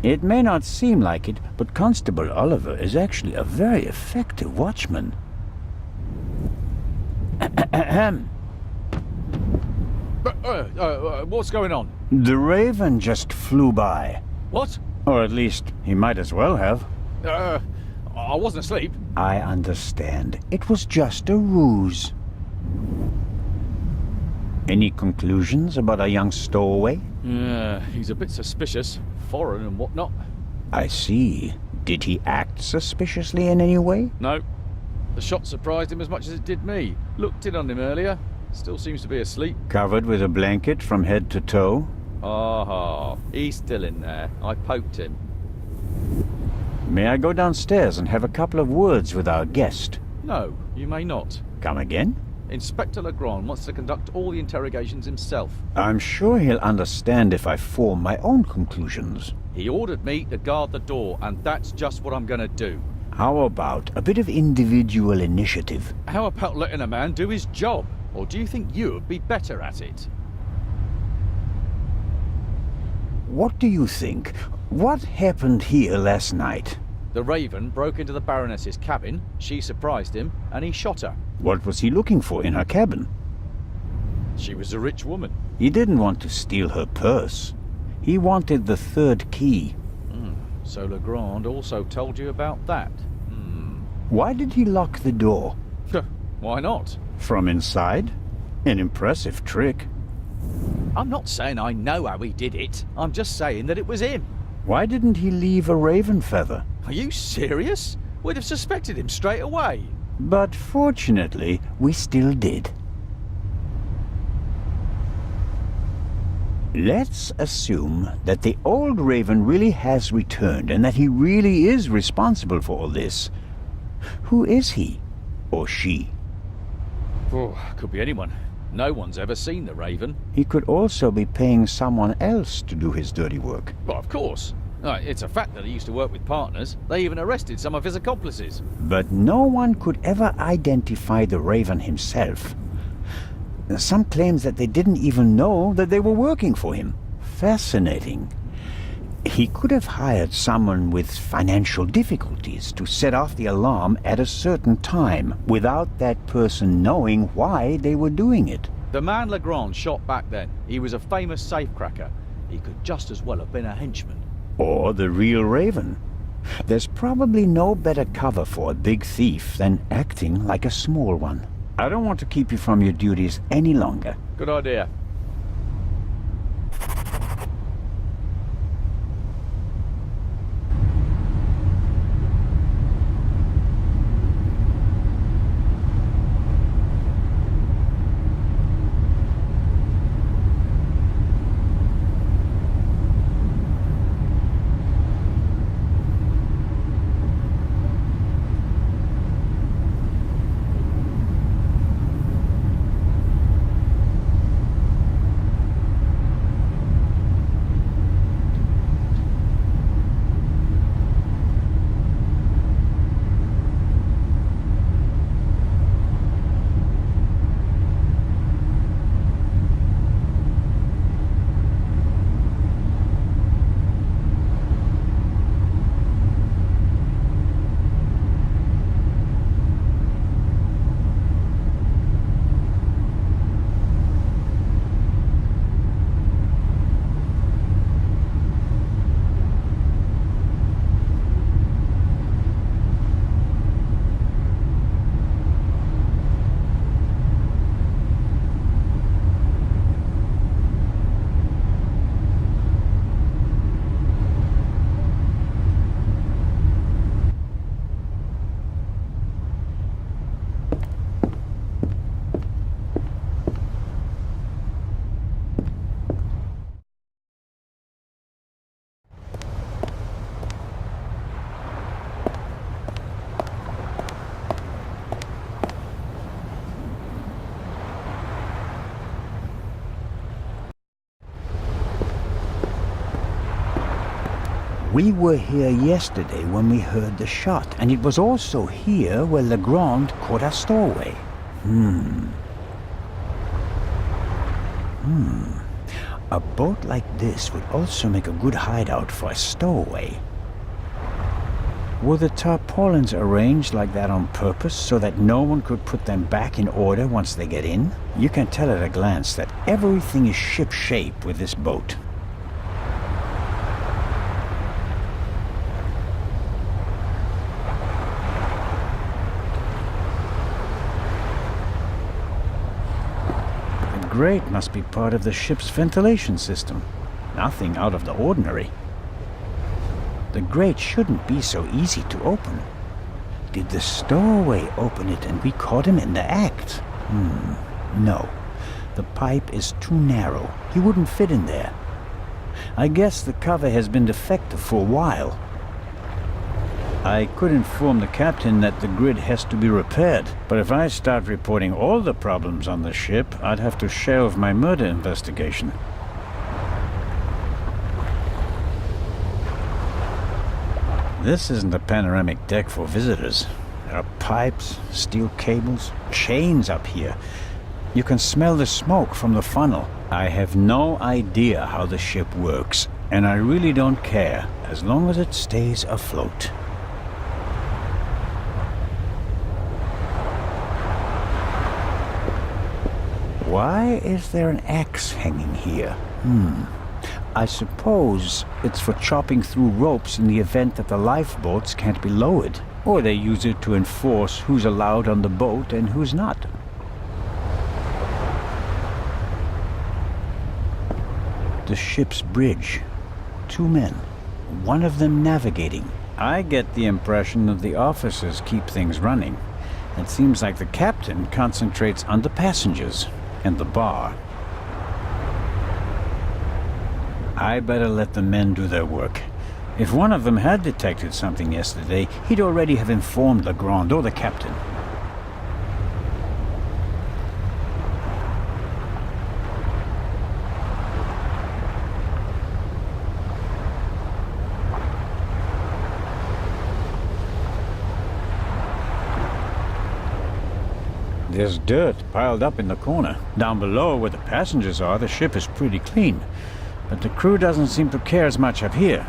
It may not seem like it, but Constable Oliver is actually a very effective watchman. What's going on? The Raven just flew by. What? Or at least, he might as well have. I wasn't asleep. I understand. It was just a ruse. Any conclusions about our young stowaway? He's a bit suspicious. Foreign and whatnot. I see. Did he act suspiciously in any way? No. The shot surprised him as much as it did me. Looked in on him earlier. Still seems to be asleep. Covered with a blanket from head to toe? Ah, he's still in there. I poked him. May I go downstairs and have a couple of words with our guest? No, you may not. Come again? Inspector Legrand wants to conduct all the interrogations himself. I'm sure he'll understand if I form my own conclusions. He ordered me to guard the door, and that's just what I'm gonna do. How about a bit of individual initiative? How about letting a man do his job? Or do you think you'd be better at it? What do you think? What happened here last night? The Raven broke into the Baroness's cabin, she surprised him, and he shot her. What was he looking for in her cabin? She was a rich woman. He didn't want to steal her purse. He wanted the third key. So Legrand also told you about that? Why did he lock the door? Why not? From inside? An impressive trick. I'm not saying I know how he did it. I'm just saying that it was him. Why didn't he leave a raven feather? Are you serious? We'd have suspected him straight away. But fortunately, we still did. Let's assume that the old Raven really has returned and that he really is responsible for all this. Who is he? Or she? Oh, could be anyone. No one's ever seen the Raven. He could also be paying someone else to do his dirty work. Well, of course. It's a fact that he used to work with partners. They even arrested some of his accomplices. But no one could ever identify the Raven himself. Some claims that they didn't even know that they were working for him. Fascinating. He could have hired someone with financial difficulties to set off the alarm at a certain time without that person knowing why they were doing it. The man Legrand shot back then, he was a famous safecracker. He could just as well have been a henchman. Or the real Raven. There's probably no better cover for a big thief than acting like a small one. I don't want to keep you from your duties any longer. Good idea. We were here yesterday when we heard the shot, and it was also here where Legrand caught our stowaway. A boat like this would also make a good hideout for a stowaway. Were the tarpaulins arranged like that on purpose so that no one could put them back in order once they get in? You can tell at a glance that everything is ship-shape with this boat. The grate must be part of the ship's ventilation system. Nothing out of the ordinary. The grate shouldn't be so easy to open. Did the stowaway open it and we caught him in the act? No. The pipe is too narrow. He wouldn't fit in there. I guess the cover has been defective for a while. I could inform the captain that the grid has to be repaired, but if I start reporting all the problems on the ship, I'd have to shelve my murder investigation. This isn't a panoramic deck for visitors. There are pipes, steel cables, chains up here. You can smell the smoke from the funnel. I have no idea how the ship works, and I really don't care, as long as it stays afloat. Why is there an axe hanging here? I suppose it's for chopping through ropes in the event that the lifeboats can't be lowered. Or they use it to enforce who's allowed on the boat and who's not. The ship's bridge. 2 men. One of them navigating. I get the impression that the officers keep things running. It seems like the captain concentrates on the passengers and the bar. I better let the men do their work. If one of them had detected something yesterday, he'd already have informed Legrand or the captain. There's dirt piled up in the corner. Down below where the passengers are, the ship is pretty clean. But the crew doesn't seem to care as much up here.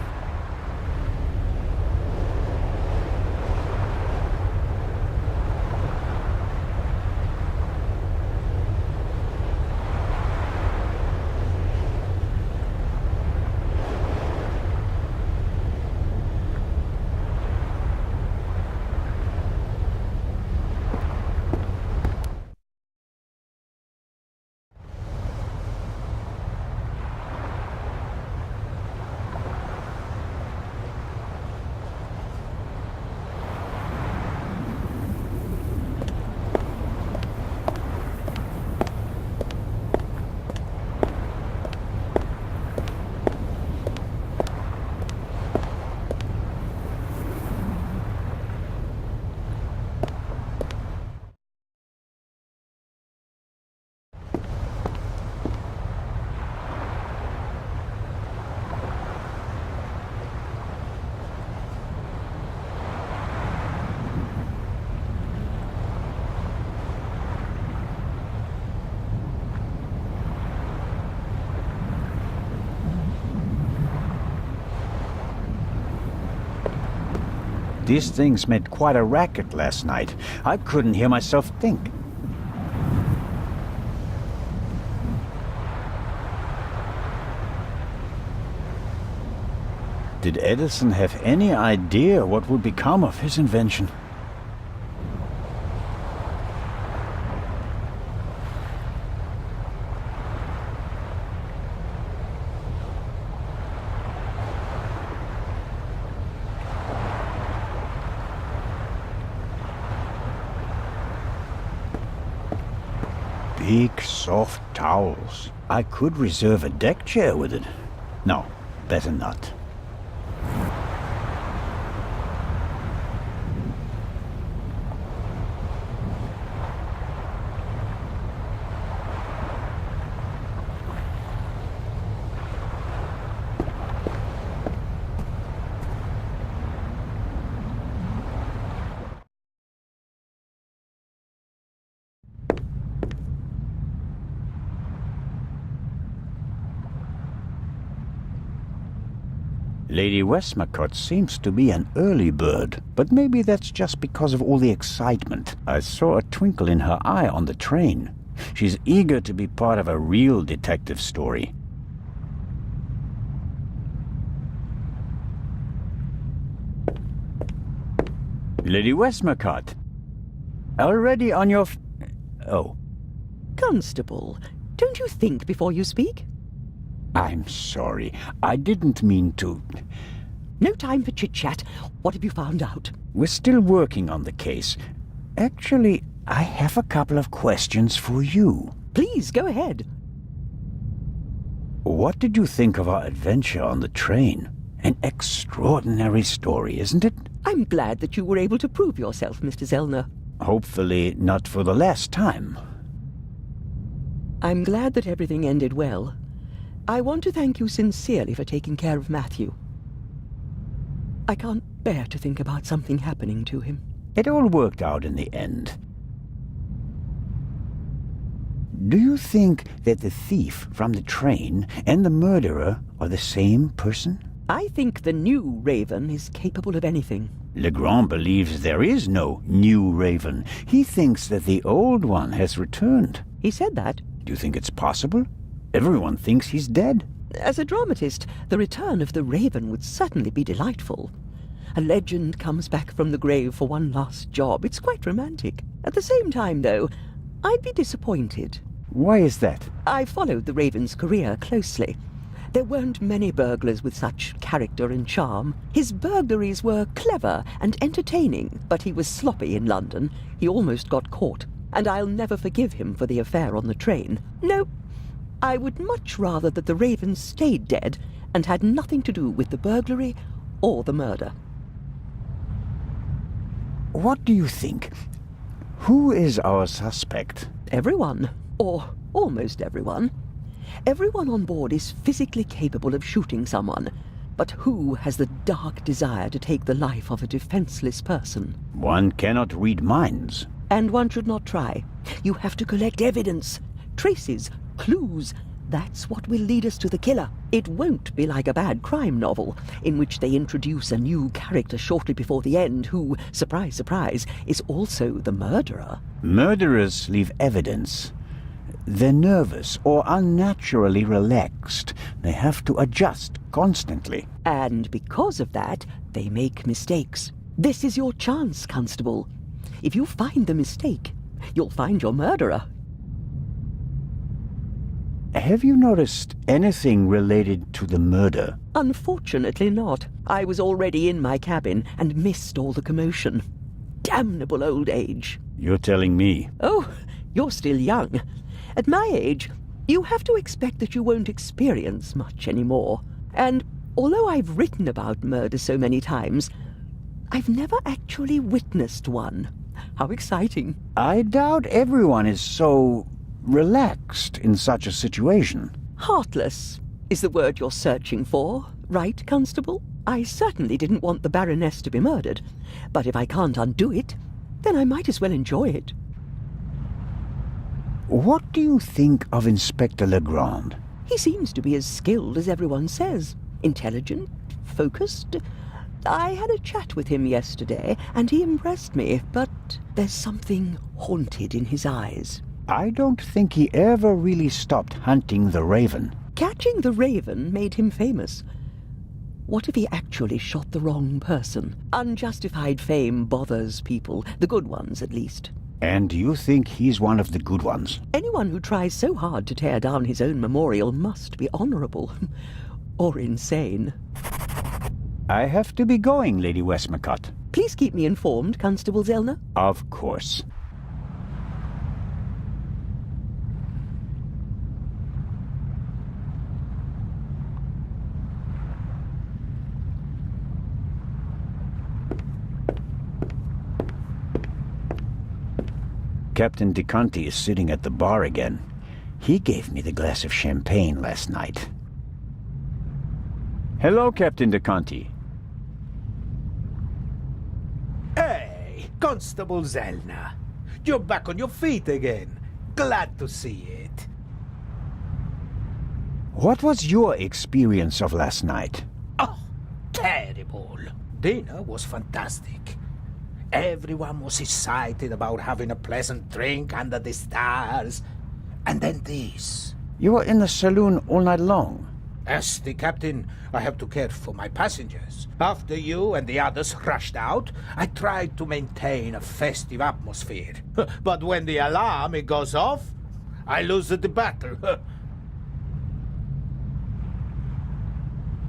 These things made quite a racket last night. I couldn't hear myself think. Did Edison have any idea what would become of his invention? Big, soft towels. I could reserve a deck chair with it. No, better not. Lady Westmacott seems to be an early bird, but maybe that's just because of all the excitement. I saw a twinkle in her eye on the train. She's eager to be part of a real detective story. Lady Westmacott, already on your oh. Constable, don't you think before you speak? I'm sorry. I didn't mean to. No time for chit-chat. What have you found out? We're still working on the case. Actually, I have a couple of questions for you. Please, go ahead. What did you think of our adventure on the train? An extraordinary story, isn't it? I'm glad that you were able to prove yourself, Mr. Zellner. Hopefully not for the last time. I'm glad that everything ended well. I want to thank you sincerely for taking care of Matthew. I can't bear to think about something happening to him. It all worked out in the end. Do you think that the thief from the train and the murderer are the same person? I think the new Raven is capable of anything. Legrand believes there is no new Raven. He thinks that the old one has returned. He said that. Do you think it's possible? Everyone thinks he's dead. As a dramatist, the return of the Raven would certainly be delightful. A legend comes back from the grave for one last job. It's quite romantic. At the same time, though, I'd be disappointed. Why is that? I followed the Raven's career closely. There weren't many burglars with such character and charm. His burglaries were clever and entertaining, but he was sloppy in London. He almost got caught. And I'll never forgive him for the affair on the train. No, I would much rather that the Raven stayed dead and had nothing to do with the burglary or the murder. What do you think? Who is our suspect? Everyone, or almost everyone. Everyone on board is physically capable of shooting someone, but who has the dark desire to take the life of a defenseless person? One cannot read minds. And one should not try. You have to collect evidence, traces, clues. That's what will lead us to the killer. It won't be like a bad crime novel, in which they introduce a new character shortly before the end who, surprise, surprise, is also the murderer. Murderers leave evidence. They're nervous or unnaturally relaxed. They have to adjust constantly. And because of that, they make mistakes. This is your chance, Constable. If you find the mistake, you'll find your murderer. Have you noticed anything related to the murder? Unfortunately not. I was already in my cabin and missed all the commotion. Damnable old age. You're telling me. Oh, you're still young. At my age, you have to expect that you won't experience much anymore. And although I've written about murder so many times, I've never actually witnessed one. How exciting. I doubt everyone is so relaxed in such a situation. Heartless is the word you're searching for, right, Constable? I certainly didn't want the Baroness to be murdered, but if I can't undo it, then I might as well enjoy it. What do you think of Inspector Legrand? He seems to be as skilled as everyone says. Intelligent, focused. I had a chat with him yesterday, and he impressed me, but there's something haunted in his eyes. I don't think he ever really stopped hunting the Raven. Catching the Raven made him famous. What if he actually shot the wrong person? Unjustified fame bothers people, the good ones at least. And you think he's one of the good ones? Anyone who tries so hard to tear down his own memorial must be honorable. Or insane. I have to be going, Lady Westmacott. Please keep me informed, Constable Zellner. Of course. Captain DeConti is sitting at the bar again. He gave me the glass of champagne last night. Hello, Captain DeConti. Hey, Constable Zellner. You're back on your feet again. Glad to see it. What was your experience of last night? Oh, incredible. Dinner was fantastic. Everyone was excited about having a pleasant drink under the stars. And then this. You were in the saloon all night long. As the captain, I have to care for my passengers. After you and the others rushed out, I tried to maintain a festive atmosphere. But when the alarm it goes off, I lose the battle.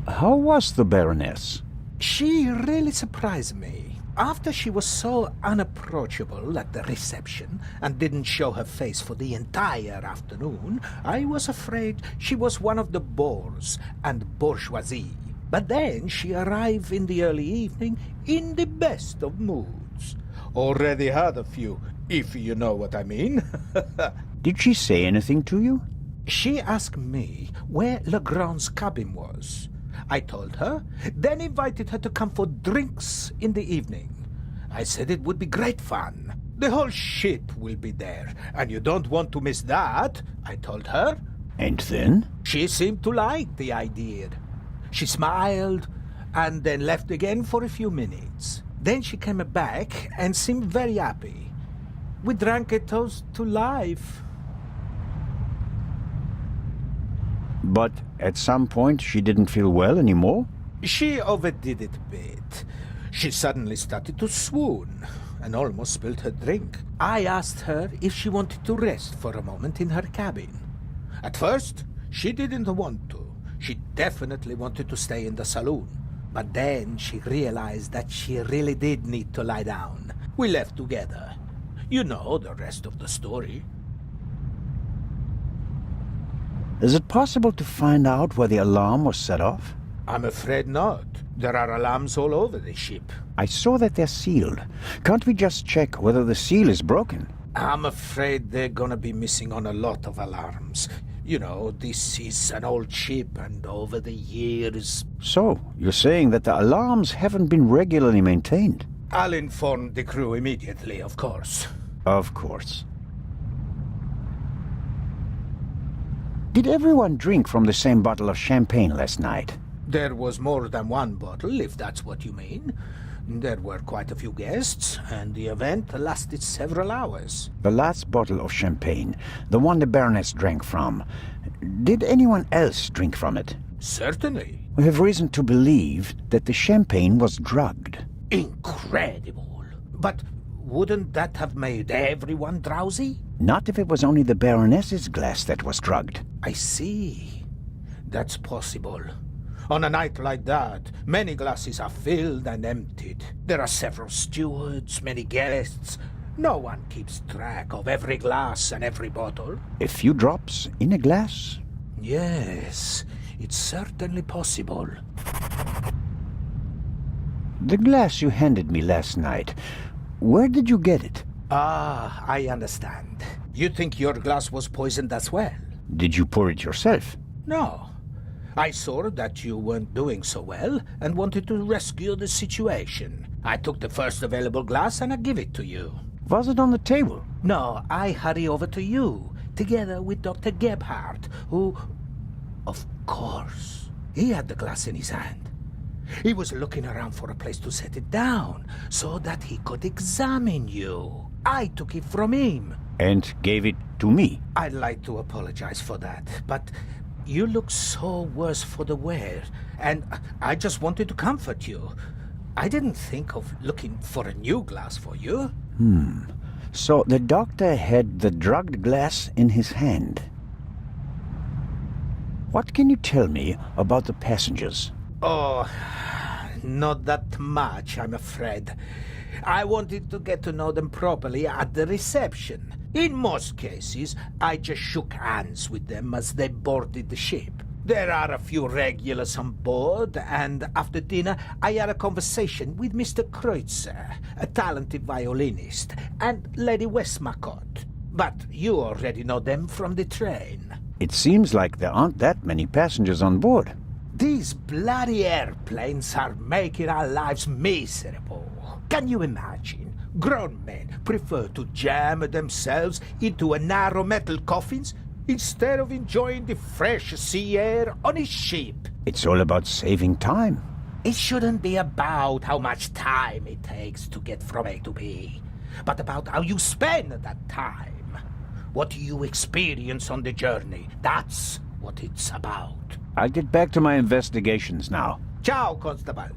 How was the Baroness? She really surprised me. After she was so unapproachable at the reception and didn't show her face for the entire afternoon, I was afraid she was one of the bores and bourgeoisie. But then she arrived in the early evening in the best of moods. Already had a few, if you know what I mean. Did she say anything to you? She asked me where Legrand's cabin was. I told her, then invited her to come for drinks in the evening. I said it would be great fun. The whole ship will be there, and you don't want to miss that, I told her. And then? She seemed to like the idea. She smiled, and then left again for a few minutes. Then she came back and seemed very happy. We drank a toast to life. But at some point she didn't feel well anymore? She overdid it a bit. She suddenly started to swoon and almost spilled her drink. I asked her if she wanted to rest for a moment in her cabin. At first, she didn't want to. She definitely wanted to stay in the saloon. But then she realized that she really did need to lie down. We left together. You know the rest of the story. Is it possible to find out where the alarm was set off? I'm afraid not. There are alarms all over the ship. I saw that they're sealed. Can't we just check whether the seal is broken? I'm afraid they're gonna be missing on a lot of alarms. You know, this is an old ship, and over the years... So, you're saying that the alarms haven't been regularly maintained? I'll inform the crew immediately, of course. Of course. Did everyone drink from the same bottle of champagne last night? There was more than one bottle, if that's what you mean. There were quite a few guests, and the event lasted several hours. The last bottle of champagne, the one the Baroness drank from, did anyone else drink from it? Certainly. We have reason to believe that the champagne was drugged. Incredible. But wouldn't that have made everyone drowsy? Not if it was only the Baroness's glass that was drugged. I see. That's possible. On a night like that, many glasses are filled and emptied. There are several stewards, many guests. No one keeps track of every glass and every bottle. A few drops in a glass? Yes, it's certainly possible. The glass you handed me last night, where did you get it? Ah, I understand. You think your glass was poisoned as well? Did you pour it yourself? No. I saw that you weren't doing so well and wanted to rescue the situation. I took the first available glass and I give it to you. Was it on the table? No, I hurry over to you, together with Dr. Gebhardt, who... Of course, he had the glass in his hand. He was looking around for a place to set it down, so that he could examine you. I took it from him. And gave it to me? I'd like to apologize for that, but you look so worse for the wear, and I just wanted to comfort you. I didn't think of looking for a new glass for you. So the doctor had the drugged glass in his hand. What can you tell me about the passengers? Oh, not that much, I'm afraid. I wanted to get to know them properly at the reception. In most cases, I just shook hands with them as they boarded the ship. There are a few regulars on board, and after dinner, I had a conversation with Mr. Kreutzer, a talented violinist, and Lady Westmacott. But you already know them from the train. It seems like there aren't that many passengers on board. These bloody airplanes are making our lives miserable. Can you imagine? Grown men prefer to jam themselves into a narrow metal coffins instead of enjoying the fresh sea air on a ship. It's all about saving time. It shouldn't be about how much time it takes to get from A to B, but about how you spend that time. What you experience on the journey. That's what it's about. I'll get back to my investigations now. Ciao, Constable.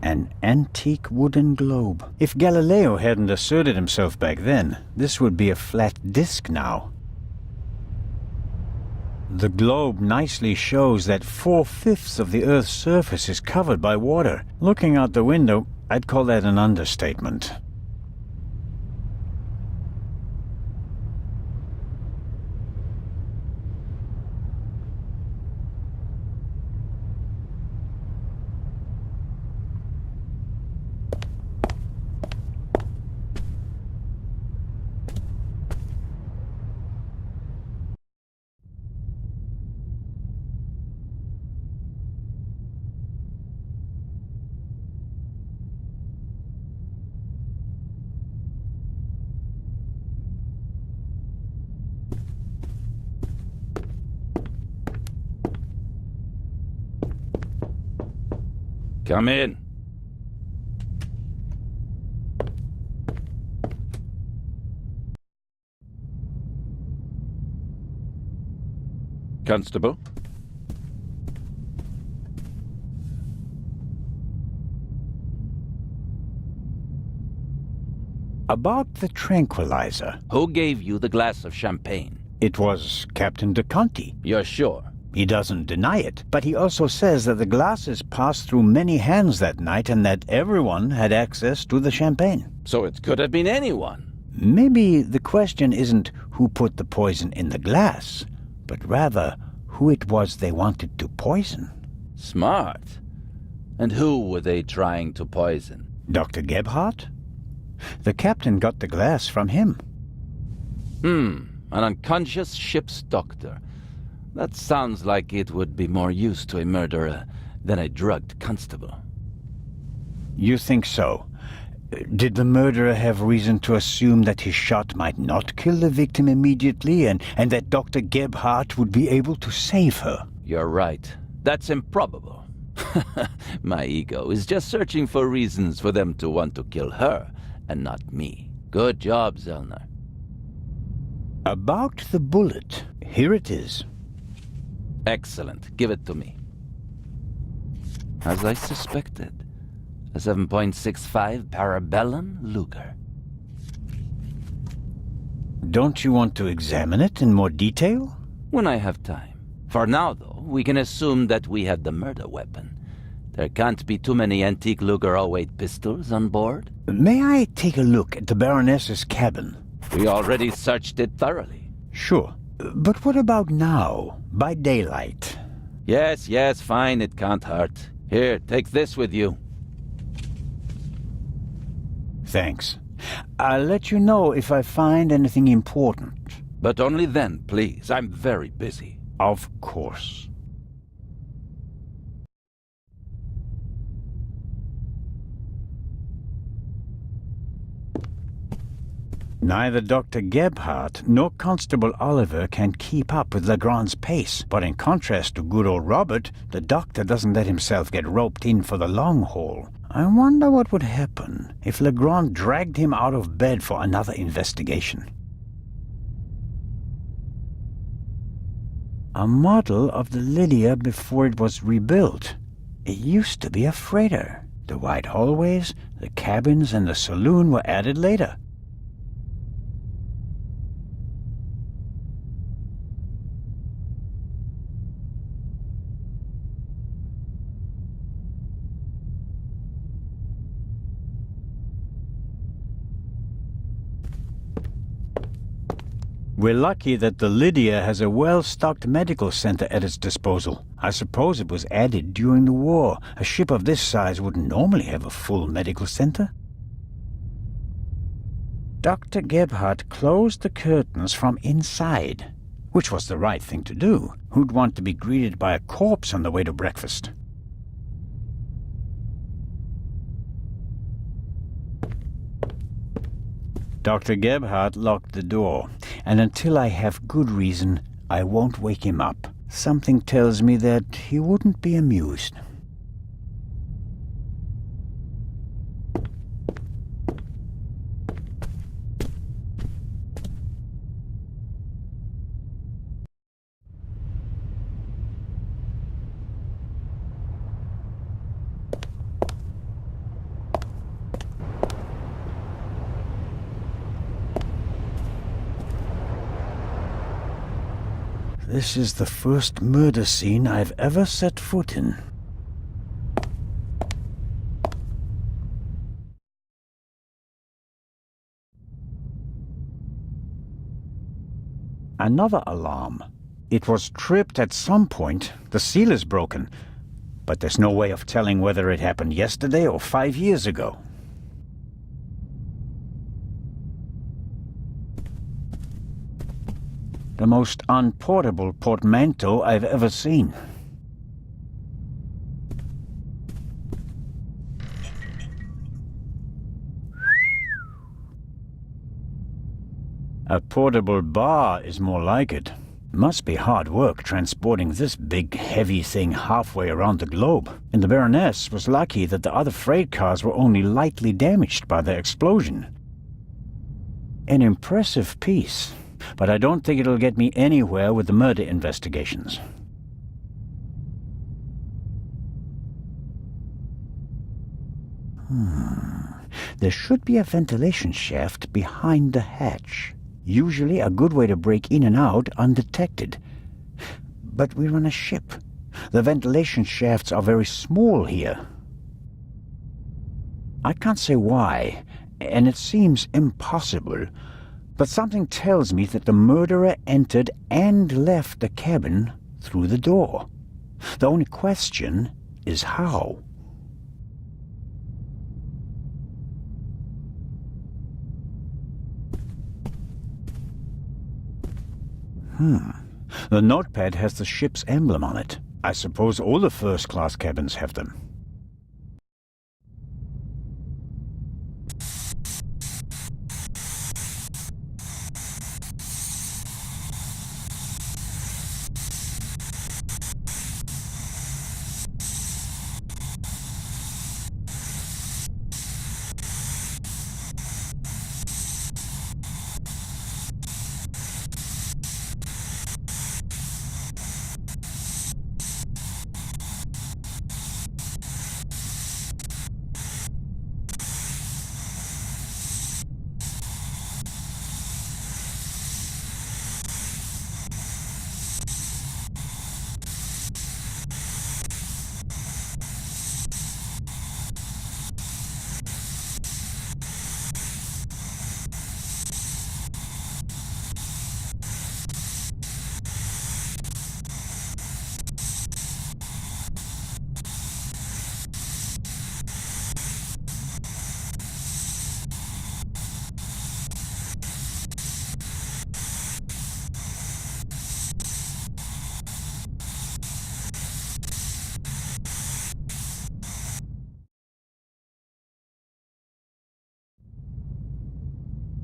An antique wooden globe. If Galileo hadn't asserted himself back then, this would be a flat disk now. The globe nicely shows that 4/5 of the Earth's surface is covered by water. Looking out the window, I'd call that an understatement. Come in. Constable? About the tranquilizer. Who gave you the glass of champagne? It was Captain de Conti. You're sure? He doesn't deny it, but he also says that the glasses passed through many hands that night and that everyone had access to the champagne. So it could have been anyone. Maybe the question isn't who put the poison in the glass, but rather who it was they wanted to poison. Smart. And who were they trying to poison? Dr. Gebhardt? The captain got the glass from him. An unconscious ship's doctor. That sounds like it would be more use to a murderer than a drugged constable. You think so? Did the murderer have reason to assume that his shot might not kill the victim immediately and that Dr. Gebhardt would be able to save her? You're right. That's improbable. My ego is just searching for reasons for them to want to kill her and not me. Good job, Zellner. About the bullet, here it is. Excellent. Give it to me. As I suspected, a 7.65 Parabellum Luger. Don't you want to examine it in more detail? When I have time. For now, though, we can assume that we had the murder weapon. There can't be too many antique Luger 08 pistols on board. May I take a look at the Baroness's cabin? We already searched it thoroughly. Sure. But what about now, by daylight? Yes, fine, it can't hurt. Here, take this with you. Thanks. I'll let you know if I find anything important. But only then, please. I'm very busy. Of course. Neither Dr. Gebhardt nor Constable Oliver can keep up with Legrand's pace, but in contrast to good old Robert, the doctor doesn't let himself get roped in for the long haul. I wonder what would happen if Legrand dragged him out of bed for another investigation. A model of the Lydia before it was rebuilt. It used to be a freighter. The wide hallways, the cabins, and the saloon were added later. We're lucky that the Lydia has a well-stocked medical center at its disposal. I suppose it was added during the war. A ship of this size wouldn't normally have a full medical center. Dr. Gebhardt closed the curtains from inside, which was the right thing to do. Who'd want to be greeted by a corpse on the way to breakfast? Dr. Gebhardt locked the door, and until I have good reason, I won't wake him up. Something tells me that he wouldn't be amused. This is the first murder scene I've ever set foot in. Another alarm. It was tripped at some point. The seal is broken. But there's no way of telling whether it happened yesterday or 5 years ago. The most unportable portmanteau I've ever seen. A portable bar is more like it. Must be hard work transporting this big, heavy thing halfway around the globe. And the Baroness was lucky that the other freight cars were only lightly damaged by the explosion. An impressive piece. But I don't think it'll get me anywhere with the murder investigations. There should be a ventilation shaft behind the hatch. Usually a good way to break in and out undetected. But we're on a ship. The ventilation shafts are very small here. I can't say why, and it seems impossible. But something tells me that the murderer entered and left the cabin through the door. The only question is how. The notepad has the ship's emblem on it. I suppose all the first-class cabins have them.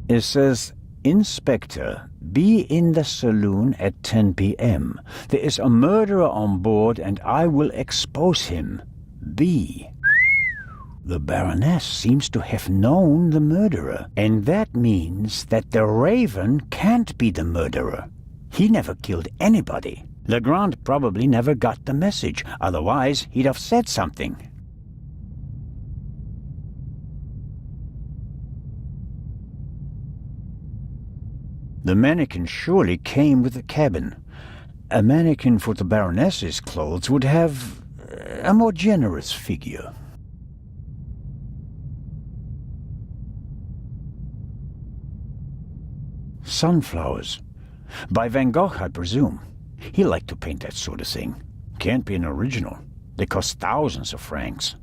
It says, Inspector, be in the saloon at 10 p.m. There is a murderer on board and I will expose him. B. The Baroness seems to have known the murderer, and that means that the Raven can't be the murderer. He never killed anybody. Legrand probably never got the message, otherwise he'd have said something. The mannequin surely came with the cabin. A mannequin for the Baroness's clothes would have a more generous figure. Sunflowers. By Van Gogh, I presume. He liked to paint that sort of thing. Can't be an original. They cost thousands of francs.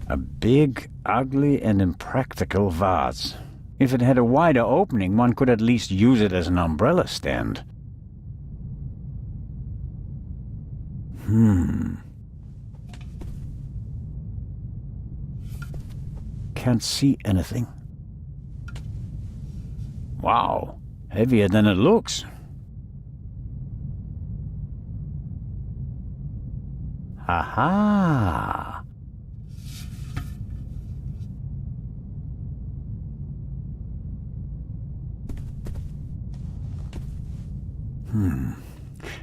A big, ugly, and impractical vase. If it had a wider opening, one could at least use it as an umbrella stand. Can't see anything. Wow, heavier than it looks. Aha!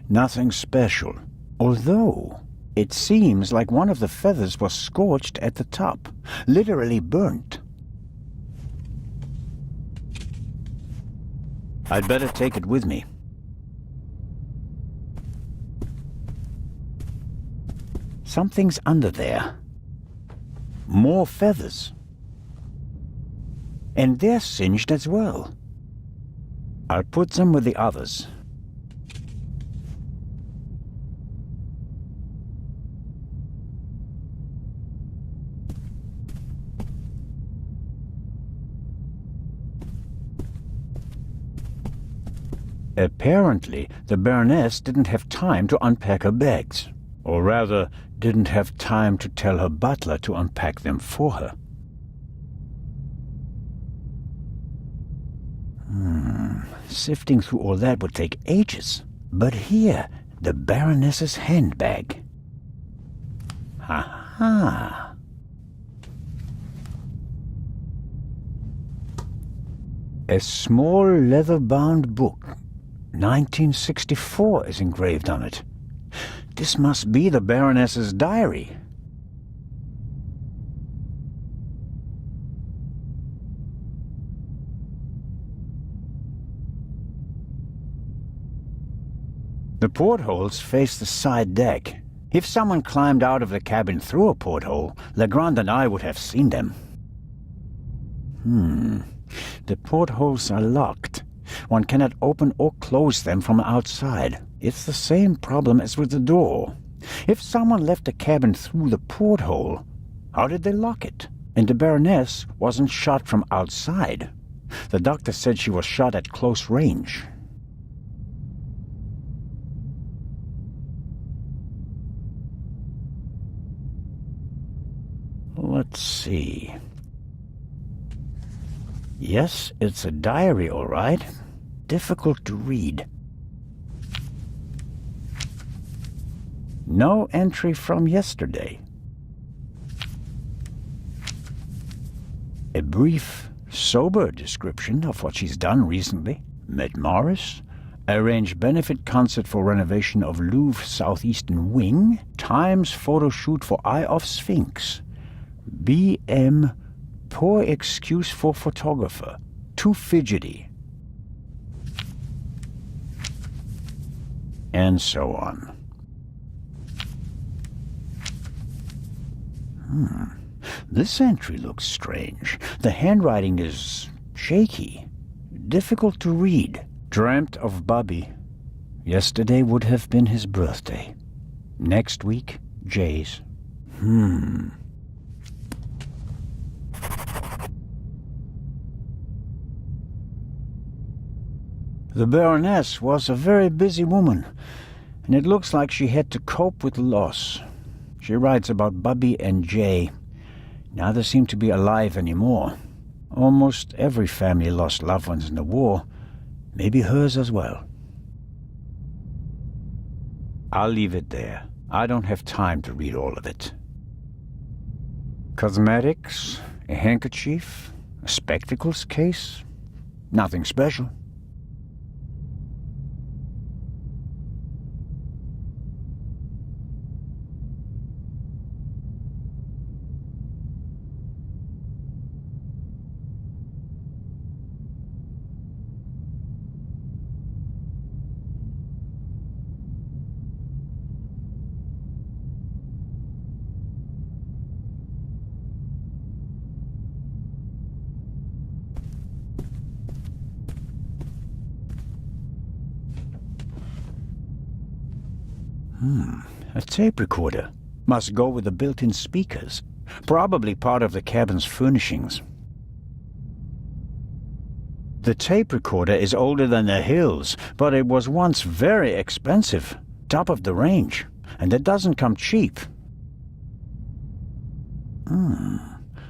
Nothing special. Although, it seems like one of the feathers was scorched at the top. Literally burnt. I'd better take it with me. Something's under there. More feathers. And they're singed as well. I'll put them with the others. Apparently, the Baroness didn't have time to unpack her bags. Or rather, didn't have time to tell her butler to unpack them for her. Sifting through all that would take ages. But here, the Baroness's handbag. Ha-ha! A small leather-bound book. 1964 is engraved on it. This must be the Baroness's diary. The portholes face the side deck. If someone climbed out of the cabin through a porthole, Legrand and I would have seen them. The portholes are locked. One cannot open or close them from outside. It's the same problem as with the door. If someone left the cabin through the porthole, how did they lock it? And the Baroness wasn't shot from outside. The doctor said she was shot at close range. Let's see. Yes, it's a diary, all right. Difficult to read. No entry from yesterday. A brief, sober description of what she's done recently. Met Morris, arranged benefit concert for renovation of Louvre Southeastern Wing, Times photo shoot for Eye of Sphinx, BM, poor excuse for photographer, too fidgety, and so on. This entry looks strange. The handwriting is shaky, difficult to read. Dreamt of Bobby. Yesterday would have been his birthday. Next week, Jay's. The Baroness was a very busy woman, and it looks like she had to cope with loss. She writes about Bubby and Jay. Neither seem to be alive anymore. Almost every family lost loved ones in the war. Maybe hers as well. I'll leave it there. I don't have time to read all of it. Cosmetics, a handkerchief, a spectacles case. Nothing special. A tape recorder. Must go with the built-in speakers. Probably part of the cabin's furnishings. The tape recorder is older than the hills, but it was once very expensive. Top of the range. And it doesn't come cheap.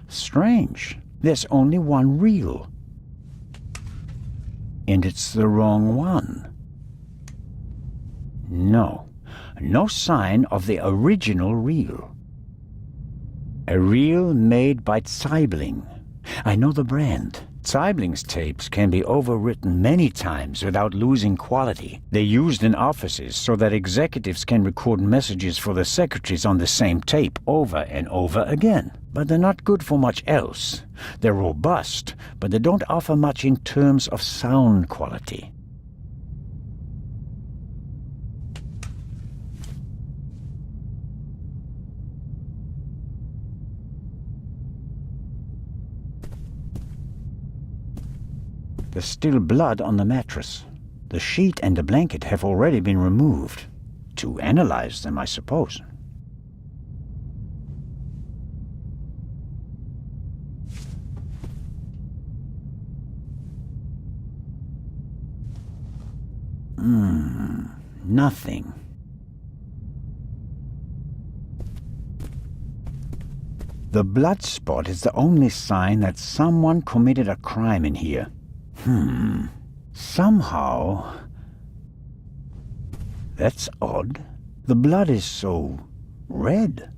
Strange. There's only one reel. And it's the wrong one. No. No sign of the original reel. A reel made by Zeibling. I know the brand. Zeibling's tapes can be overwritten many times without losing quality. They're used in offices so that executives can record messages for the secretaries on the same tape over and over again. But they're not good for much else. They're robust, but they don't offer much in terms of sound quality. There's still blood on the mattress. The sheet and the blanket have already been removed. To analyze them, I suppose. Nothing. The blood spot is the only sign that someone committed a crime in here. Somehow... That's odd. The blood is so... red.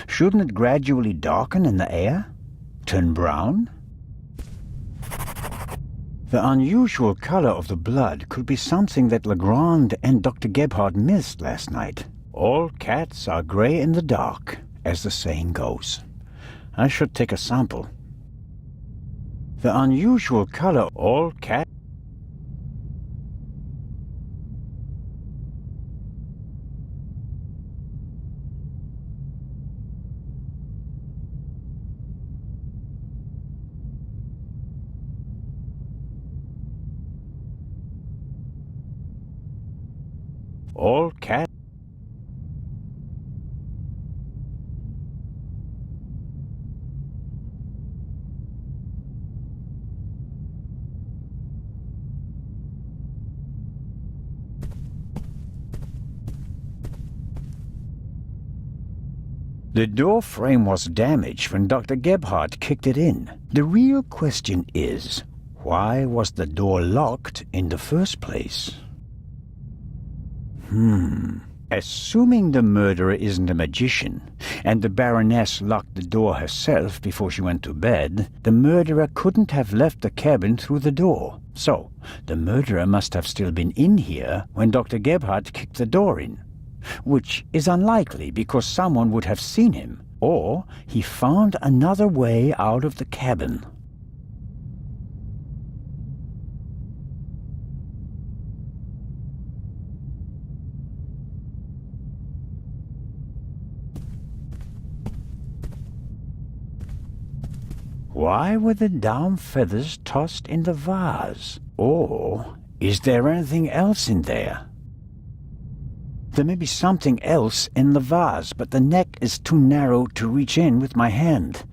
Shouldn't it gradually darken in the air? Turn brown? The unusual color of the blood could be something that Legrand and Dr. Gebhardt missed last night. All cats are gray in the dark, as the saying goes. I should take a sample. The unusual color all cat... All cat... The door frame was damaged when Dr. Gebhardt kicked it in. The real question is, why was the door locked in the first place? Assuming the murderer isn't a magician, and the Baroness locked the door herself before she went to bed, the murderer couldn't have left the cabin through the door. So, the murderer must have still been in here when Dr. Gebhardt kicked the door in. Which is unlikely because someone would have seen him, or he found another way out of the cabin. Why were the down feathers tossed in the vase? Or is there anything else in there? There may be something else in the vase, but the neck is too narrow to reach in with my hand.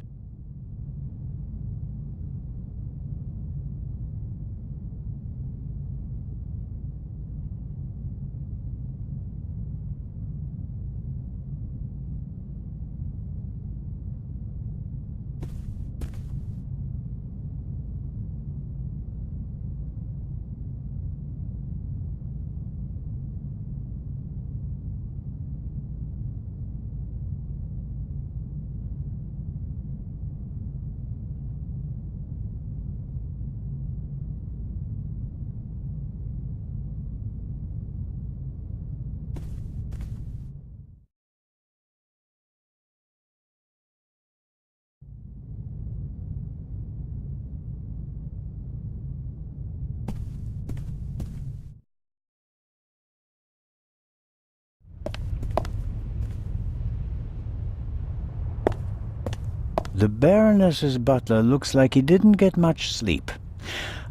The Baroness's butler looks like he didn't get much sleep.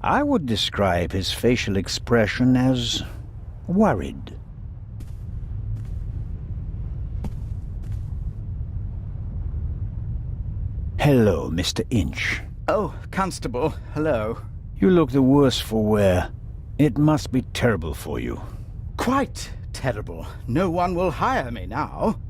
I would describe his facial expression as worried. Hello, Mr. Inch. Oh, Constable, hello. You look the worse for wear. It must be terrible for you. Quite terrible. No one will hire me now.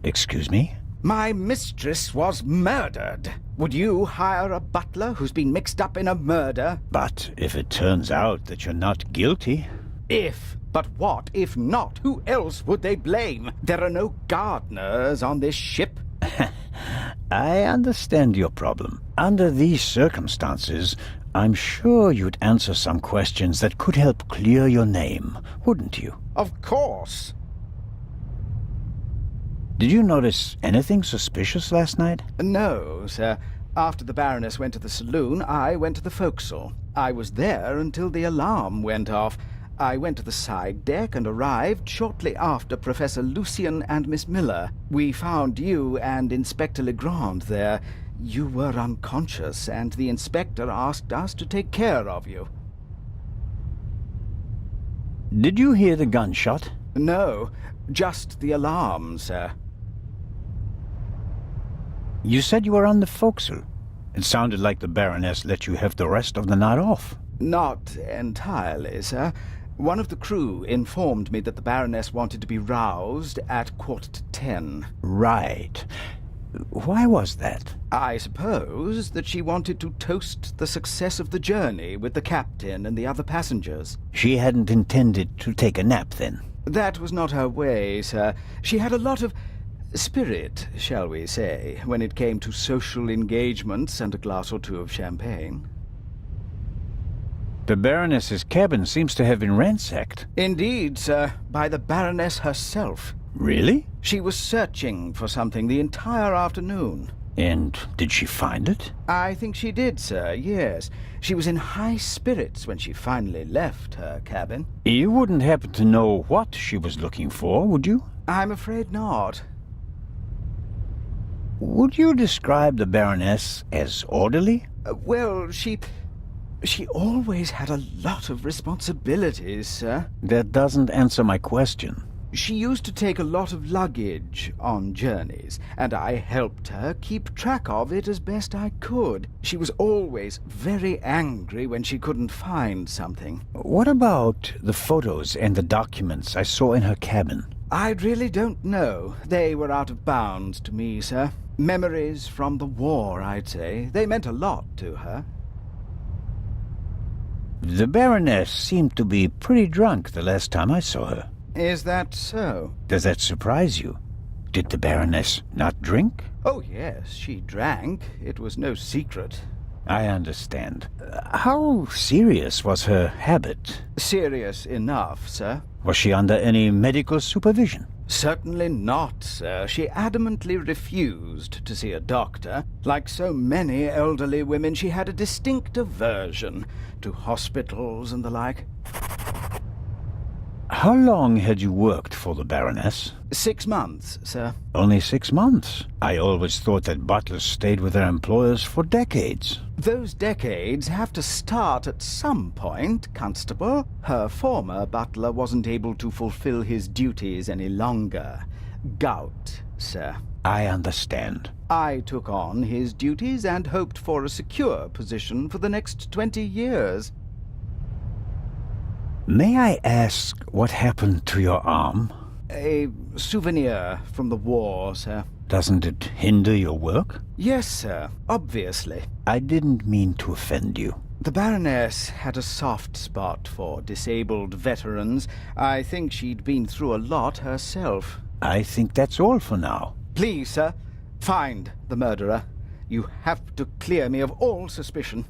Excuse me? My mistress was murdered. Would you hire a butler who's been mixed up in a murder? But if it turns out that you're not guilty... If. But what if not? Who else would they blame? There are no gardeners on this ship. I understand your problem. Under these circumstances, I'm sure you'd answer some questions that could help clear your name, wouldn't you? Of course. Did you notice anything suspicious last night? No, sir. After the Baroness went to the saloon, I went to the forecastle. I was there until the alarm went off. I went to the side deck and arrived shortly after Professor Lucien and Miss Miller. We found you and Inspector Legrand there. You were unconscious, and the inspector asked us to take care of you. Did you hear the gunshot? No, just the alarm, sir. You said you were on the forecastle. It sounded like the Baroness let you have the rest of the night off. Not entirely, sir. One of the crew informed me that the Baroness wanted to be roused at 10:15. Right. Why was that? I suppose that she wanted to toast the success of the journey with the captain and the other passengers. She hadn't intended to take a nap, then? That was not her way, sir. She had a lot of spirit, shall we say, when it came to social engagements and a glass or two of champagne. The Baroness's cabin seems to have been ransacked. Indeed, sir, by the Baroness herself. Really? She was searching for something the entire afternoon. And did she find it? I think she did, sir, yes. She was in high spirits when she finally left her cabin. You wouldn't happen to know what she was looking for, would you? I'm afraid not. Would you describe the Baroness as orderly? Well, she always had a lot of responsibilities, sir. That doesn't answer my question. She used to take a lot of luggage on journeys, and I helped her keep track of it as best I could. She was always very angry when she couldn't find something. What about the photos and the documents I saw in her cabin? I really don't know. They were out of bounds to me, sir. Memories from the war, I'd say. They meant a lot to her. The Baroness seemed to be pretty drunk the last time I saw her. Is that so? Does that surprise you? Did the Baroness not drink? Oh, yes, she drank. It was no secret. I understand. How serious was her habit? Serious enough, sir. Was she under any medical supervision? Certainly not, sir. She adamantly refused to see a doctor. Like so many elderly women, she had a distinct aversion to hospitals and the like. How long had you worked for the Baroness? 6 months, sir. Only 6 months. I always thought that butlers stayed with their employers for decades. Those decades have to start at some point, Constable. Her former butler wasn't able to fulfill his duties any longer. Gout, sir. I understand. I took on his duties and hoped for a secure position for the next 20 years. May I ask what happened to your arm? A souvenir from the war, sir. Doesn't it hinder your work? Yes, sir. Obviously. I didn't mean to offend you. The Baroness had a soft spot for disabled veterans. I think she'd been through a lot herself. I think that's all for now. Please, sir, find the murderer. You have to clear me of all suspicion.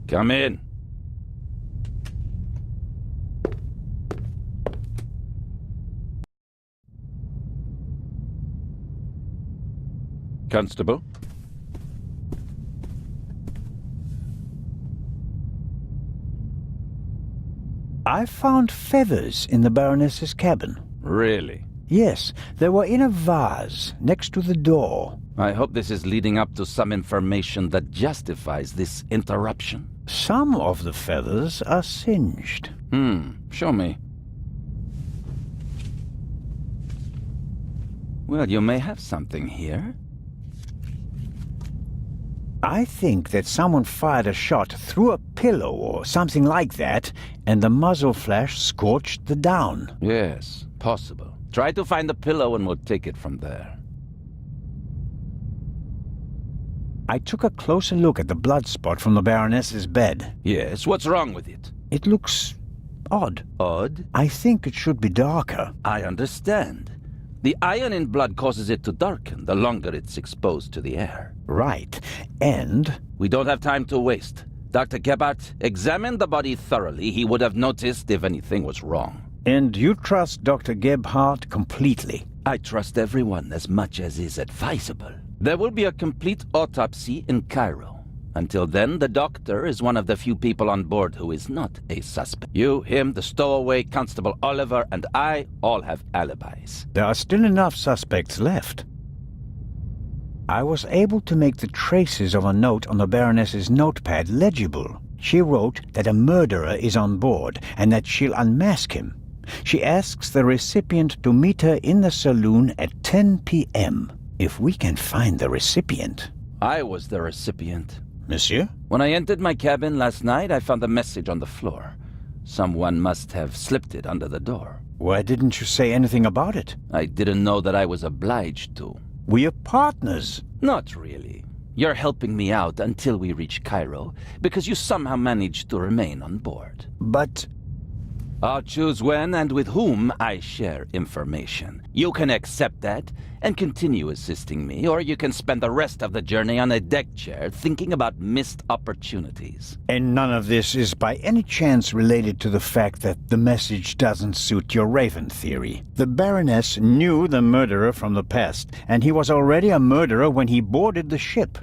Come in. Constable? I found feathers in the Baroness's cabin. Really? Yes, they were in a vase next to the door. I hope this is leading up to some information that justifies this interruption. Some of the feathers are singed. Show me. Well, you may have something here. I think that someone fired a shot through a pillow or something like that, and the muzzle flash scorched the down. Yes, possible. Try to find the pillow and we'll take it from there. I took a closer look at the blood spot from the Baroness's bed. Yes, what's wrong with it? It looks odd. Odd? I think it should be darker. I understand. The iron in blood causes it to darken the longer it's exposed to the air. Right. And We don't have time to waste. Dr. Gebhardt examined the body thoroughly. He would have noticed if anything was wrong. you trust Dr. Gebhardt completely. I trust everyone as much as is advisable. There will be a complete autopsy in Cairo. Until then, the doctor is one of the few people on board who is not a suspect. You, him, the stowaway, Constable Oliver, and I all have alibis. There are still enough suspects left. I was able to make the traces of a note on the Baroness's notepad legible. She wrote that a murderer is on board and that she'll unmask him. She asks the recipient to meet her in the saloon at 10 p.m. If we can find the recipient. I was the recipient. Monsieur? When I entered my cabin last night, I found a message on the floor. Someone must have slipped it under the door. Why didn't you say anything about it? I didn't know that I was obliged to. We are partners. Not really. You're helping me out until we reach Cairo, because you somehow managed to remain on board. But I'll choose when and with whom I share information. You can accept that and continue assisting me, or you can spend the rest of the journey on a deck chair thinking about missed opportunities. And none of this is by any chance related to the fact that the message doesn't suit your Raven theory. The Baroness knew the murderer from the past, and he was already a murderer when he boarded the ship.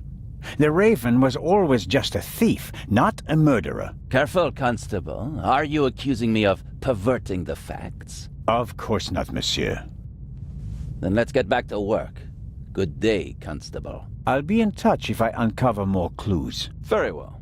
The Raven was always just a thief, not a murderer. Careful, Constable. Are you accusing me of perverting the facts? Of course not, monsieur. Then let's get back to work. Good day, Constable. I'll be in touch if I uncover more clues. Very well.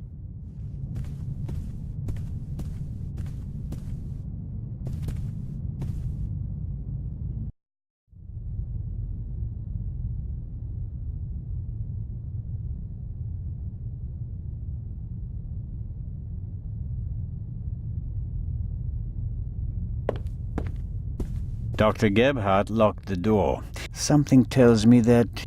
Dr. Gebhardt locked the door. Something tells me that...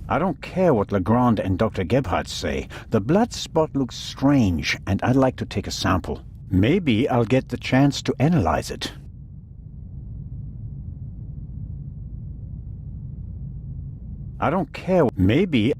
I don't care what Legrand and Dr. Gebhardt say. The blood spot looks strange, and I'd like to take a sample. Maybe I'll get the chance to analyze it. I don't care. Maybe...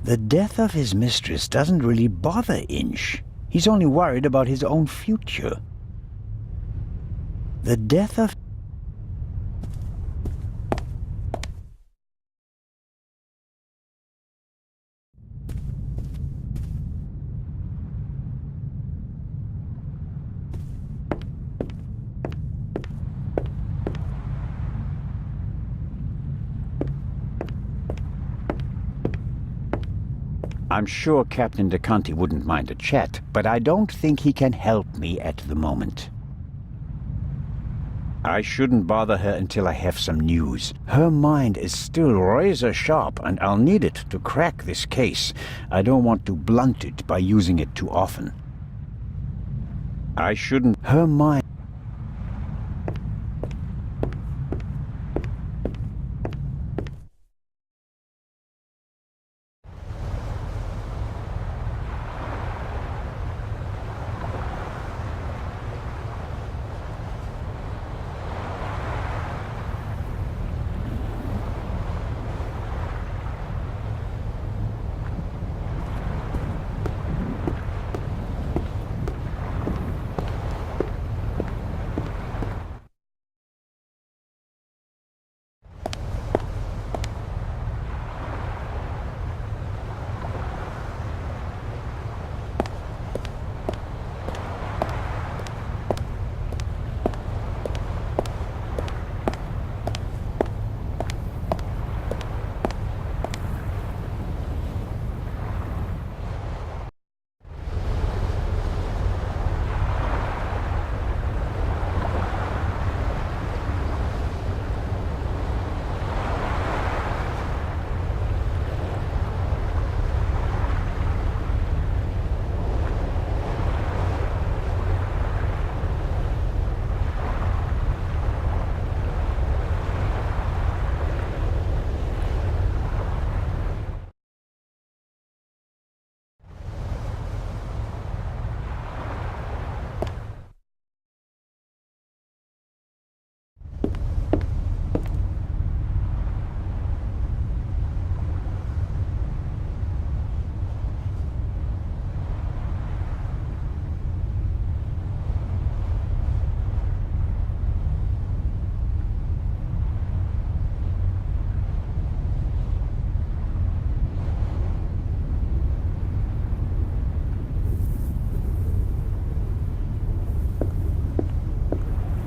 The death of his mistress doesn't really bother Inch. He's only worried about his own future. The death of... I'm sure Captain DeConti wouldn't mind a chat, but I don't think he can help me at the moment. I shouldn't bother her until I have some news. Her mind is still razor sharp, and I'll need it to crack this case. I don't want to blunt it by using it too often. I shouldn't... Her mind...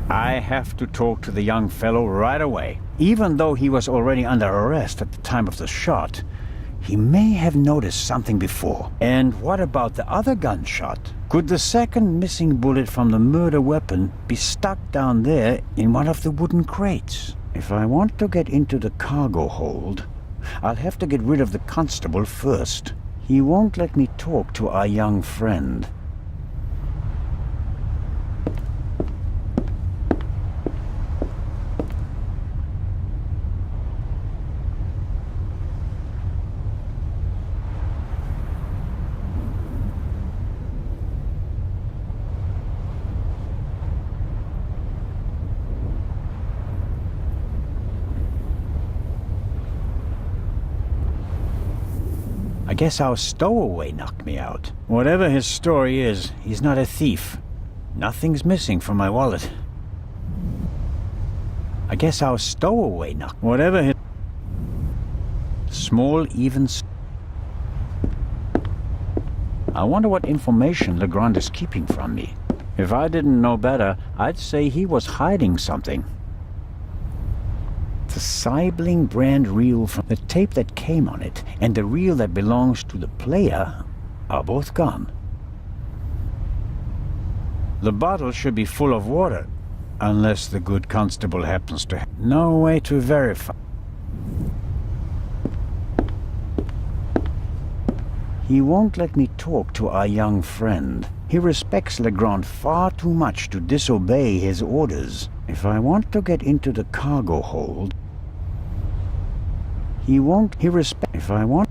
I have to talk to the young fellow right away. Even though he was already under arrest at the time of the shot, he may have noticed something before. And what about the other gunshot? Could the second missing bullet from the murder weapon be stuck down there in one of the wooden crates? If I want to get into the cargo hold, I'll have to get rid of the constable first. He won't let me talk to our young friend. I guess our stowaway knocked me out. Whatever his story is, he's not a thief. Nothing's missing from my wallet. I guess our stowaway knocked... Whatever his... Small, even... I wonder what information Legrand is keeping from me. If I didn't know better, I'd say he was hiding something. The Sibling brand reel from the tape that came on it and the reel that belongs to the player are both gone. The bottle should be full of water, unless the good constable happens to have no way to verify. He won't let me talk to our young friend. He respects Legrand far too much to disobey his orders. If I want to get into the cargo hold, he won't. He respect. If I want.